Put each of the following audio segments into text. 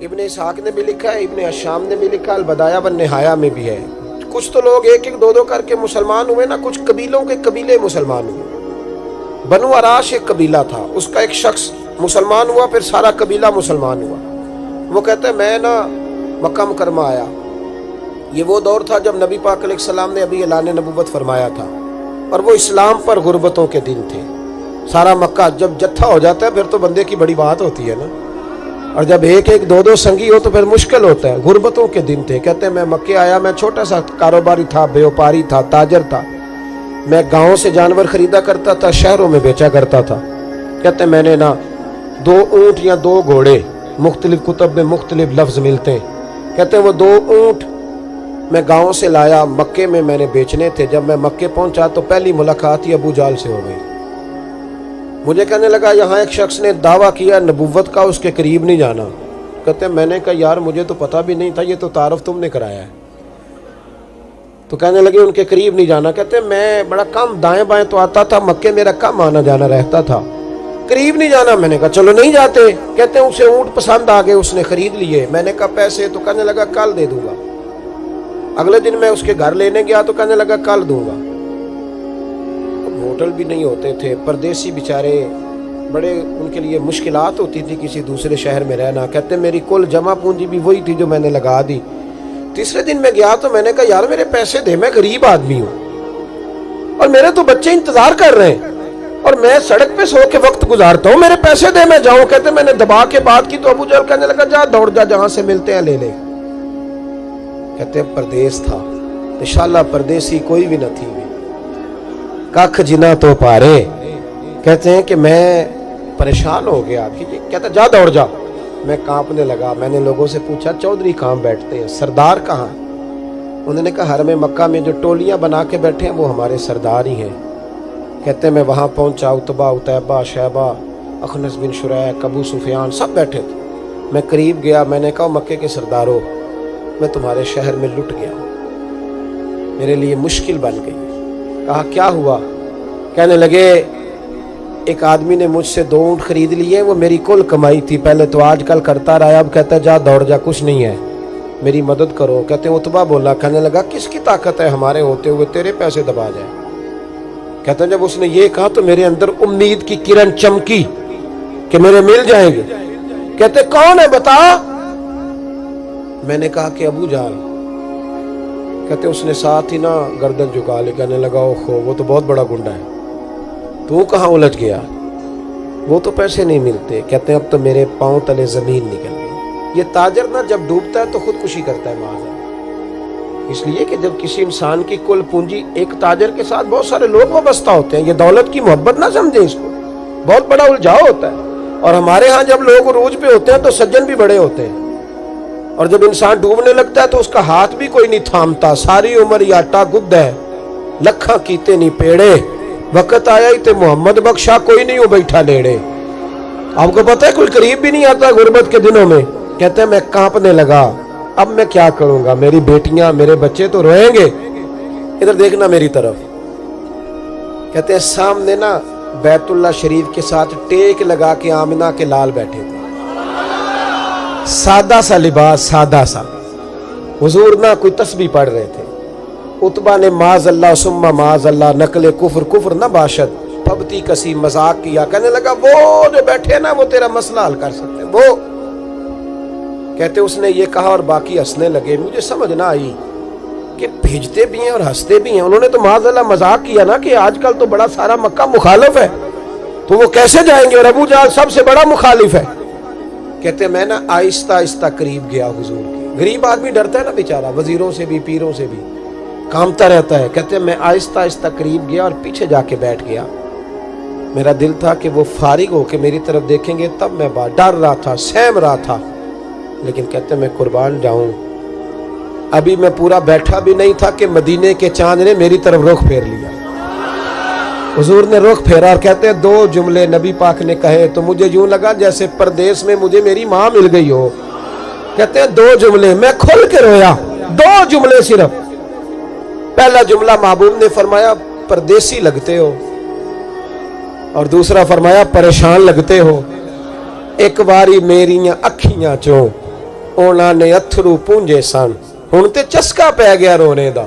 ابن اسحاق نے بھی لکھا ہے, ابن اشام نے بھی لکھا, البدایہ والنہایہ میں بھی ہے. کچھ تو لوگ ایک ایک دو دو کر کے مسلمان ہوئے نا, کچھ قبیلوں کے قبیلے مسلمان ہوئے. بنو عراش ایک قبیلہ تھا, اس کا ایک شخص مسلمان ہوا, پھر سارا قبیلہ مسلمان ہوا. وہ کہتے ہیں میں نا مکہ مکرمہ آیا. یہ وہ دور تھا جب نبی پاک علیہ السلام نے ابھی اعلان نبوت فرمایا تھا, اور وہ اسلام پر غربتوں کے دن تھے. سارا مکہ جب جتھا ہو جاتا ہے پھر تو بندے کی بڑی بات ہوتی ہے نا, اور جب ایک ایک دو دو سنگی ہو تو پھر مشکل ہوتا ہے. غربتوں کے دن تھے. کہتے ہیں میں مکے آیا, میں چھوٹا سا کاروباری تھا, بیوپاری تھا, تاجر تھا. میں گاؤں سے جانور خریدا کرتا تھا, شہروں میں بیچا کرتا تھا. کہتے ہیں میں نے نا 2 اونٹ یا 2 گھوڑے, مختلف کتب میں مختلف لفظ ملتے ہیں. کہتے ہیں وہ 2 اونٹ میں گاؤں سے لایا, مکے میں نے بیچنے تھے. جب میں مکے پہنچا تو پہلی ملاقات ہی ابو جال سے ہو گئی. مجھے کہنے لگا یہاں ایک شخص نے دعویٰ کیا نبوت کا, اس کے قریب نہیں جانا. کہتے ہیں میں نے کہا یار مجھے تو پتہ بھی نہیں تھا, یہ تو تعارف تم نے کرایا ہے. تو کہنے لگے ان کے قریب نہیں جانا. کہتے ہیں میں بڑا کم دائیں بائیں تو آتا تھا, مکے میرا کم آنا جانا رہتا تھا, قریب نہیں جانا. میں نے کہا چلو نہیں جاتے. کہتے ہیں اسے اونٹ پسند آ گئے, اس نے خرید لیے. میں نے کہا پیسے؟ تو کہنے لگا کل دے دوں گا. اگلے دن میں اس کے گھر لینے گیا تو کہنے لگا کل دوں گا. ہوٹل بھی نہیں ہوتے تھے, پردیسی بیچارے, بڑے ان کے لیے مشکلات ہوتی تھی کسی دوسرے شہر میں رہنا. کہتے میری کل جمع پونجی بھی وہی تھی جو میں نے لگا دی. تیسرے دن میں گیا تو میں نے کہا یار میرے پیسے دے, میں غریب آدمی ہوں اور میرے تو بچے انتظار کر رہے ہیں اور میں سڑک پہ سو کے وقت گزارتا ہوں, میرے پیسے دے میں جاؤں. کہتے میں نے دبا کے بات کی تو ابو جہل کہنے لگا جا دوڑ جا, جہاں سے ملتے ہیں لے لے. کہتے پردیس تھا, انشاءاللہ پردیسی کوئی بھی نہ تھی, کخ جنا تو پارے. کہتے ہیں کہ میں پریشان ہو گیا. کہتا جا دوڑ جا. میں کانپنے لگا. میں نے لوگوں سے پوچھا چودھری کہاں بیٹھتے ہیں, سردار کہاں؟ انہوں نے کہا حرم مکہ میں جو ٹولیاں بنا کے بیٹھے ہیں وہ ہمارے سردار ہی ہیں. کہتے ہیں میں وہاں پہنچا, عتبہ, عتیبہ, شیبہ, اخنس بن شریح, ابو سفیان سب بیٹھے تھے. میں قریب گیا, میں نے کہا مکے کے سرداروں میں تمہارے شہر میں لٹ گیا, میرے لیے مشکل بن گئی. کہا کیا ہوا؟ کہنے لگے ایک آدمی نے مجھ سے 2 اونٹ خرید لیے, وہ میری کل کمائی تھی, پہلے تو آج کل کرتا رہا, اب کہتا ہے جا دوڑ جا, کچھ نہیں ہے, میری مدد کرو. کہتے ہیں عتبہ بولا. کہنے لگا کس کی طاقت ہے ہمارے ہوتے ہوئے تیرے پیسے دبا جائے؟ کہتے ہیں جب اس نے یہ کہا تو میرے اندر امید کی کرن چمکی کہ میرے مل جائیں گے. کہتے کون ہے بتا؟ میں نے کہا کہ ابو جہل. کہتے اس نے ساتھ ہی نا گردن جھکا لی. کہنے لگا اوہو وہ تو بہت بڑا گنڈا ہے, تو کہاں الجھ گیا؟ وہ تو پیسے نہیں ملتے. کہتے ہیں اب تو میرے پاؤں تلے زمین نکل گئی. یہ تاجر نا جب ڈوبتا ہے تو خودکشی کرتا ہے معاذ اللہ, اس لیے کہ جب کسی انسان کی کل پونجی, ایک تاجر کے ساتھ بہت سارے لوگ وابستہ ہوتے ہیں, یہ دولت کی محبت نہ سمجھیں, اس کو بہت بڑا الجھاؤ ہوتا ہے. اور ہمارے ہاں جب لوگ عروج پہ ہوتے ہیں تو سجن بھی بڑے ہوتے ہیں, اور جب انسان ڈوبنے لگتا ہے تو اس کا ہاتھ بھی کوئی نہیں تھامتا. ساری عمر یہ آٹا گد ہے, لکھاں کیتے نہیں پیڑے, وقت آیا ہی تے محمد بخشا, کوئی نہیں ہو بیٹھا لیڑے. آپ کو پتہ ہے کوئی قریب بھی نہیں آتا غربت کے دنوں میں. کہتے ہیں میں کانپنے لگا, اب میں کیا کروں گا, میری بیٹیاں میرے بچے تو روئیں گے. ادھر دیکھنا میری طرف. کہتے ہیں سامنے نا بیت اللہ شریف کے ساتھ ٹیک لگا کے آمنہ کے لال بیٹھے تھے, سادہ سا لباس, سادہ سا. حضور نہ کوئی تسبیح پڑھ رہے تھے. عتبہ نے معاذ اللہ ثم معاذ اللہ, نقل کفر نہ باشد, پھبتی کسی مذاق کیا. کہنے لگا وہ جو بیٹھے نا وہ تیرا مسئلہ حل کر سکتے وہ. کہتے اس نے یہ کہا اور باقی ہنسنے لگے. مجھے سمجھ نہ آئی کہ بھیجتے بھی ہیں اور ہنستے بھی ہیں. انہوں نے تو معاذ اللہ مذاق کیا نا کہ آج کل تو بڑا سارا مکہ مخالف ہے, تو وہ کیسے جائیں گے, اور ابو جہل سب سے بڑا مخالف ہے. کہتے میں نا آہستہ آہستہ قریب گیا حضور کی. غریب آدمی ڈرتا ہے نا بیچارہ, وزیروں سے بھی پیروں سے بھی کامتا رہتا ہے. کہتے میں آہستہ آہستہ قریب گیا اور پیچھے جا کے بیٹھ گیا. میرا دل تھا کہ وہ فارغ ہو کے میری طرف دیکھیں گے, تب میں ڈر رہا تھا, سہم رہا تھا. لیکن کہتے میں قربان جاؤں, ابھی میں پورا بیٹھا بھی نہیں تھا کہ مدینے کے چاند نے میری طرف رخ پھیر لیا. حضور نے رخ پھیرا اور کہتے ہیں 2 جملے نبی پاک نے کہے تو مجھے یوں لگا جیسے پردیس میں مجھے میری ماں مل گئی ہو. کہتے ہیں 2 جملے, میں کھل کے رویا. 2 جملے صرف. پہلا جملہ محبوب نے فرمایا پردیسی لگتے ہو, اور دوسرا فرمایا پریشان لگتے ہو. ایک باری میریاں اکھیاں چوں ਉਹਨਾਂ ਨੇ ਅਥਰੂ ਪੂੰਝੇ ਸਨ। ਹੁਣ ਤੇ ਚਸਕਾ ਪੈ ਗਿਆ ਰੋਣੇ ਦਾ,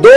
2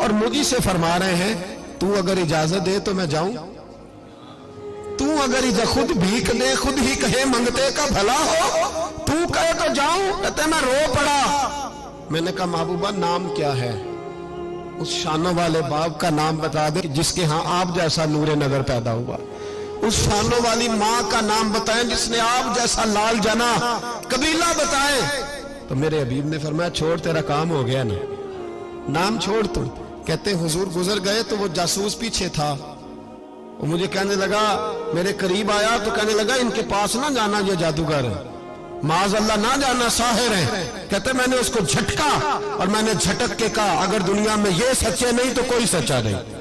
اور مجھے سے فرما رہے ہیں تو اگر اجازت دے تو میں جاؤں، تو اگر خود بھیک دے، خود ہی کہے منگتے کا بھلا ہو، تو کہے تو جاؤں، کہتے میں رو پڑا۔ میں نے کہا محبوبہ نام کیا ہے؟ اس شانوں والے باپ کا نام بتا دے جس کے ہاں آپ جیسا نور نظر پیدا ہوا، اس شانوں والی ماں کا نام بتائیں جس نے آپ جیسا لال جنا، قبیلہ بتائیں۔ تو میرے حبیب نے فرمایا چھوڑ تیرا کام ہو گیا نا، نام چھوڑ تو۔ کہتے حضور گزر گئے تو وہ جاسوس پیچھے تھا، وہ مجھے کہنے لگا، میرے قریب آیا تو کہنے لگا ان کے پاس نہ جانا، یہ جادوگر ہے، معاذ اللہ نہ جانا، ساحر ہے۔ کہتے میں نے اس کو جھٹکا اور میں نے جھٹک کے کہا اگر دنیا میں یہ سچے نہیں تو کوئی سچا نہیں،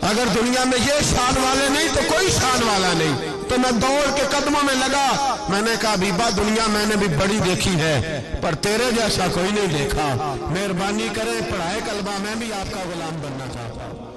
اگر دنیا میں یہ شان والے نہیں تو کوئی شان والا نہیں۔ تو میں دوڑ کے قدموں میں لگا، میں نے کہا حبیبہ دنیا میں نے بھی بڑی دیکھی ہے پر تیرے جیسا کوئی نہیں دیکھا، مہربانی کرے پڑھائے کلمہ، میں بھی آپ کا غلام بننا چاہتا ہوں۔